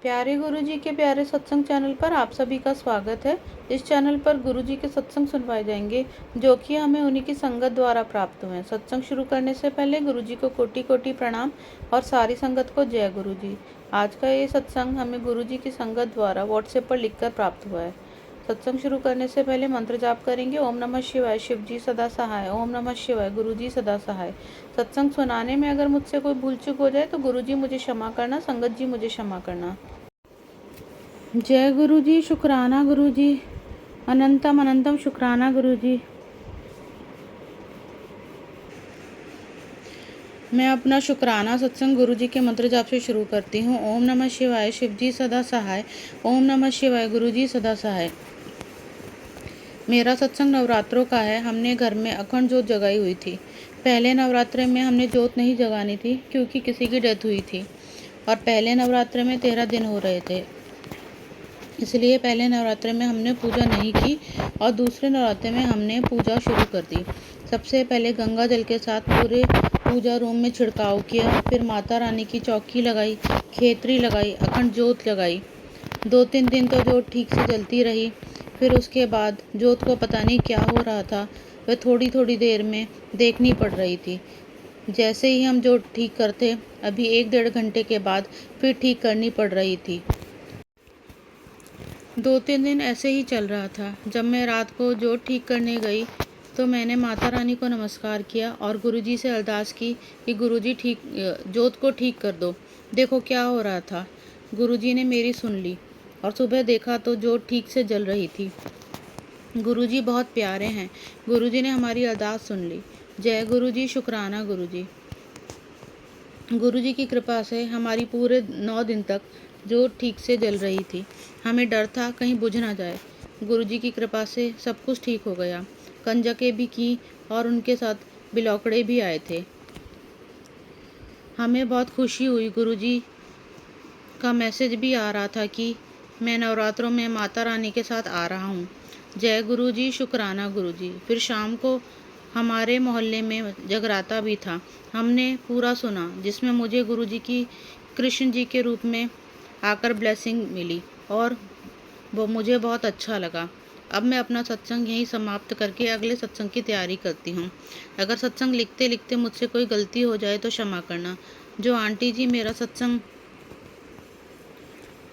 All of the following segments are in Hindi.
प्यारे गुरुजी के प्यारे सत्संग चैनल पर आप सभी का स्वागत है। इस चैनल पर गुरुजी के सत्संग सुनवाए जाएंगे जो कि हमें उन्हीं की संगत द्वारा प्राप्त हुए हैं। सत्संग शुरू करने से पहले गुरुजी को कोटि कोटि प्रणाम और सारी संगत को जय गुरुजी। आज का ये सत्संग हमें गुरुजी की संगत द्वारा व्हाट्सएप पर लिखकर प्राप्त हुआ है। सत्संग शुरू करने से पहले मंत्र जाप करेंगे। ओम नमः शिवाय, शिव जी सदा सहाय। ओम नमः शिवाय, गुरु जी सदा सहाय। सत्संग सुनाने में अगर मुझसे कोई भूल चूक हो जाए तो गुरु जी मुझे क्षमा करना, संगत जी मुझे क्षमा करना। जय गुरु जी, शुक्राना गुरु जी, अनंतम अनंतम शुक्राना गुरु जी। मैं अपना शुक्राना सत्संग गुरु जी के मंत्र जाप से शुरू करती हूँ। ओम नमः शिवाय, शिव जी सदा सहाय। ओम नमः शिवाय, गुरु जी सदा सहाय। मेरा सत्संग नवरात्रों का है। हमने घर में अखंड जोत जगाई हुई थी। पहले नवरात्रे में हमने जोत नहीं जगानी थी क्योंकि किसी की डेथ हुई थी और पहले नवरात्रे में 13 दिन हो रहे थे, इसलिए पहले नवरात्रे में हमने पूजा नहीं की और दूसरे नवरात्रे में हमने पूजा शुरू कर दी। सबसे पहले गंगा जल के साथ पूरे पूजा रूम में छिड़काव किया, फिर माता रानी की चौकी लगाई, खेतरी लगाई, अखंड जोत लगाई। 2-3 दिन तो जोत ठीक से जलती रही। फिर उसके बाद जोत को पता नहीं क्या हो रहा था, वह थोड़ी थोड़ी देर में देखनी पड़ रही थी। जैसे ही हम जोत ठीक करते, अभी 1-1.5 घंटे के बाद फिर ठीक करनी पड़ रही थी। 2-3 दिन ऐसे ही चल रहा था। जब मैं रात को जोत ठीक करने गई तो मैंने माता रानी को नमस्कार किया और गुरुजी से अरदास की कि गुरुजी जोत को ठीक कर दो। देखो क्या हो रहा था। गुरुजी ने मेरी सुन ली और सुबह देखा तो जोत ठीक से जल रही थी। गुरुजी बहुत प्यारे हैं। गुरुजी ने हमारी अरदास सुन ली। जय गुरुजी, शुक्राना गुरुजी। गुरुजी की कृपा से हमारी पूरे 9 दिन तक जोत ठीक से जल रही थी। हमें डर था कहीं बुझ ना जाए। गुरुजी की कृपा से सब कुछ ठीक हो गया। कंजकें भी की और उनके साथ बिलौकड़े भी आए थे। हमें बहुत खुशी हुई। गुरुजी का मैसेज भी आ रहा था कि मैं नवरात्रों में माता रानी के साथ आ रहा हूँ। जय गुरुजी, शुक्राना गुरुजी। फिर शाम को हमारे मोहल्ले में जगराता भी था। हमने पूरा सुना, जिसमें मुझे गुरुजी की कृष्ण जी के रूप में आकर ब्लेसिंग मिली और वो मुझे बहुत अच्छा लगा। अब मैं अपना सत्संग यहीं समाप्त करके अगले सत्संग की तैयारी करती हूँ। अगर सत्संग लिखते लिखते मुझसे कोई गलती हो जाए तो क्षमा करना। जो आंटी जी मेरा सत्संग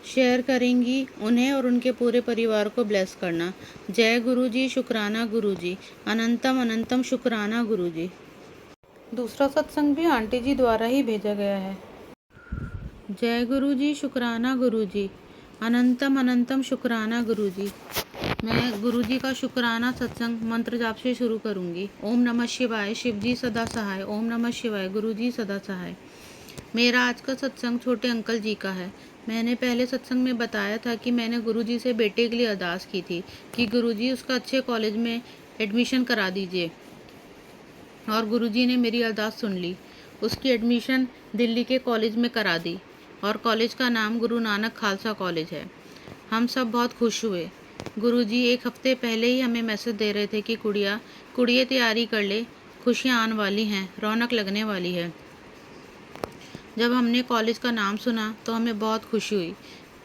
शेयर करेंगी उन्हें और उनके पूरे परिवार को ब्लेस करना। जय गुरु जी, शुक्राना गुरु जी, अनंतम अनंतम शुक्राना गुरु जी। दूसरा सत्संग भी आंटी जी द्वारा ही भेजा गया है। जय गुरु जी, शुक्राना गुरु जी, अनंतम अनंतम शुक्राना गुरु जी। मैं गुरु जी का शुक्राना सत्संग मंत्र जाप से शुरू करूंगी। ओम नमः शिवाय, शिव जी सदा सहाय। ओम नमः शिवाय, गुरु जी सदा सहाय। मेरा आज का सत्संग छोटे अंकल जी का है। मैंने पहले सत्संग में बताया था कि मैंने गुरुजी से बेटे के लिए अरदास की थी कि गुरुजी उसका अच्छे कॉलेज में एडमिशन करा दीजिए और गुरुजी ने मेरी अरदास सुन ली। उसकी एडमिशन दिल्ली के कॉलेज में करा दी और कॉलेज का नाम गुरु नानक खालसा कॉलेज है। हम सब बहुत खुश हुए। गुरुजी 1 हफ्ते पहले ही हमें मैसेज दे रहे थे कि कुड़िए तैयारी कर ले, खुशियाँ आने वाली हैं, रौनक लगने वाली है। जब हमने कॉलेज का नाम सुना तो हमें बहुत खुशी हुई।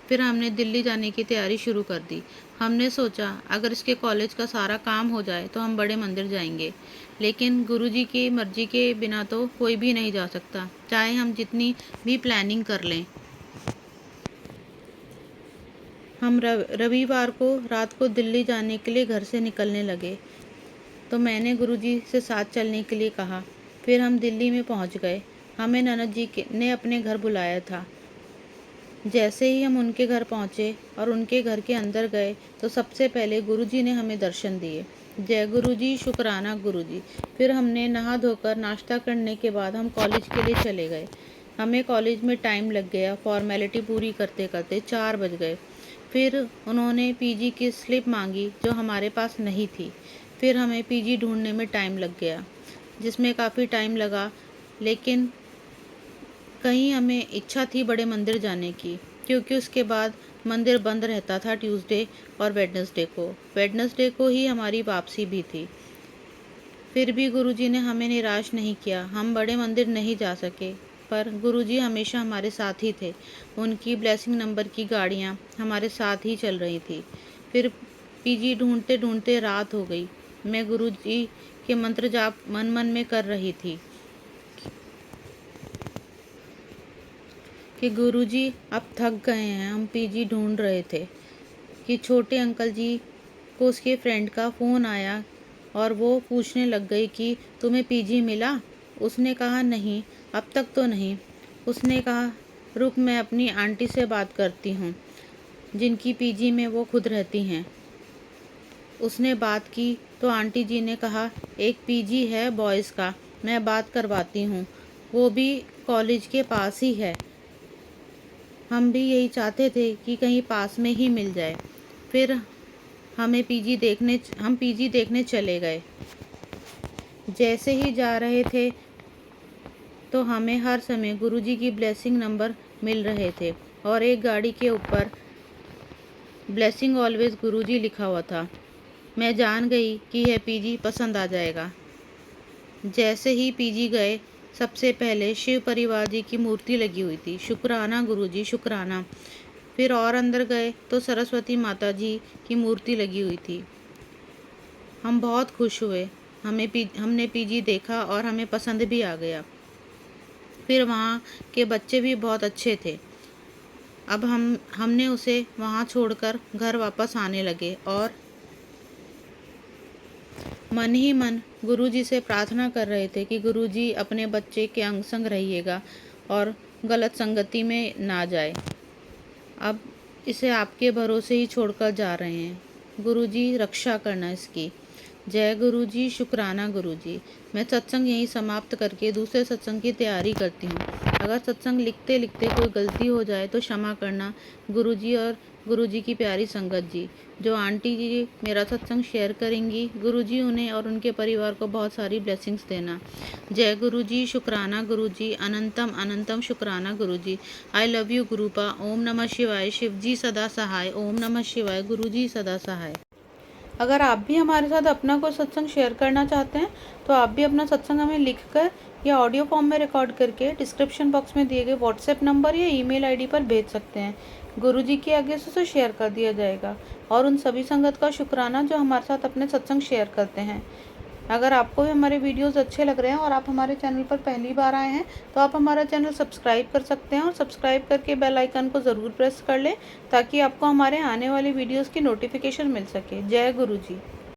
फिर हमने दिल्ली जाने की तैयारी शुरू कर दी। हमने सोचा अगर इसके कॉलेज का सारा काम हो जाए तो हम बड़े मंदिर जाएंगे, लेकिन गुरुजी की मर्जी के बिना तो कोई भी नहीं जा सकता, चाहे हम जितनी भी प्लानिंग कर लें। हम रविवार को रात को दिल्ली जाने के लिए घर से निकलने लगे तो मैंने गुरुजी से साथ चलने के लिए कहा। फिर हम दिल्ली में पहुंच गए। हमें ननद जी ने अपने घर बुलाया था। जैसे ही हम उनके घर पहुंचे और उनके घर के अंदर गए तो सबसे पहले गुरुजी ने हमें दर्शन दिए। जय गुरुजी, शुक्राना गुरुजी। फिर हमने नहा धोकर नाश्ता करने के बाद हम कॉलेज के लिए चले गए। हमें कॉलेज में टाइम लग गया। फॉर्मेलिटी पूरी करते करते 4 बज गए। फिर उन्होंने पीजी की स्लिप मांगी जो हमारे पास नहीं थी। फिर हमें पीजी ढूंढने में टाइम लग गया, जिसमें काफ़ी टाइम लगा, लेकिन कहीं हमें इच्छा थी बड़े मंदिर जाने की, क्योंकि उसके बाद मंदिर बंद रहता था ट्यूसडे और वेडनेसडे को ही हमारी वापसी भी थी। फिर भी गुरुजी ने हमें निराश नहीं किया। हम बड़े मंदिर नहीं जा सके पर गुरुजी हमेशा हमारे साथ ही थे। उनकी ब्लेसिंग नंबर की गाड़ियाँ हमारे साथ ही चल रही थी। फिर पीजी ढूंढते ढूंढते रात हो गई। मैं गुरुजी के मंत्र जाप मन मन में कर रही थी कि गुरुजी अब थक गए हैं। हम पीजी ढूंढ रहे थे कि छोटे अंकल जी को उसके फ्रेंड का फ़ोन आया और वो पूछने लग गई कि तुम्हें पीजी मिला। उसने कहा नहीं, अब तक तो नहीं। उसने कहा रुक, मैं अपनी आंटी से बात करती हूँ जिनकी पीजी में वो खुद रहती हैं। उसने बात की तो आंटी जी ने कहा एक पीजी है बॉयज़ का, मैं बात करवाती हूँ, वो भी कॉलेज के पास ही है। हम भी यही चाहते थे कि कहीं पास में ही मिल जाए। फिर हम पीजी देखने चले गए। जैसे ही जा रहे थे तो हमें हर समय गुरुजी की ब्लेसिंग नंबर मिल रहे थे और एक गाड़ी के ऊपर ब्लेसिंग ऑलवेज गुरुजी लिखा हुआ था। मैं जान गई कि यह पीजी पसंद आ जाएगा। जैसे ही पीजी गए, सबसे पहले शिव परिवार जी की मूर्ति लगी हुई थी। शुक्राना गुरुजी, शुक्राना। फिर और अंदर गए तो सरस्वती माता जी की मूर्ति लगी हुई थी। हम बहुत खुश हुए। हमने पीजी देखा और हमें पसंद भी आ गया। फिर वहाँ के बच्चे भी बहुत अच्छे थे। अब हमने उसे वहाँ छोड़कर घर वापस आने लगे और मन ही मन गुरुजी से प्रार्थना कर रहे थे कि गुरुजी अपने बच्चे के अंग संग रहिएगा और गलत संगति में ना जाए। अब इसे आपके भरोसे ही छोड़कर जा रहे हैं। गुरुजी रक्षा करना इसकी। जय गुरुजी, शुक्राना गुरुजी। मैं सत्संग यहीं समाप्त करके दूसरे सत्संग की तैयारी करती हूँ। अगर सत्संग लिखते लिखते कोई गलती हो जाए तो क्षमा करना। गुरुजी और गुरुजी की प्यारी संगत जी, जो आंटी जी मेरा सत्संग शेयर करेंगी, गुरुजी उन्हें और उनके परिवार को बहुत सारी ब्लेसिंग्स देना। जय गुरुजी, शुक्राना गुरुजी, अनंतम अनंतम शुक्राना गुरुजी। I love you गुरुपा। ओम नमः शिवाय। शिवजी सदा सहाय। ओम नमः शिवाय। गुरुजी सदा सहाय। अगर आप भी हमारे साथ अपना कोई सत्संग शेयर करना चाहते हैं तो आप भी अपना सत्संग हमें लिखकर या ऑडियो फॉर्म में रिकॉर्ड करके डिस्क्रिप्शन बॉक्स में दिए गए व्हाट्सएप नंबर या ईमेल आईडी पर भेज सकते हैं। गुरुजी की आज्ञा से उसे शेयर कर दिया जाएगा। और उन सभी संगत का शुक्राना जो हमारे साथ अपने सत्संग शेयर करते हैं। अगर आपको भी हमारे वीडियोस अच्छे लग रहे हैं और आप हमारे चैनल पर पहली बार आए हैं तो आप हमारा चैनल सब्सक्राइब कर सकते हैं और सब्सक्राइब करके बेल आइकन को ज़रूर प्रेस कर लें ताकि आपको हमारे आने वाली वीडियोस की नोटिफिकेशन मिल सके। जय गुरु जी।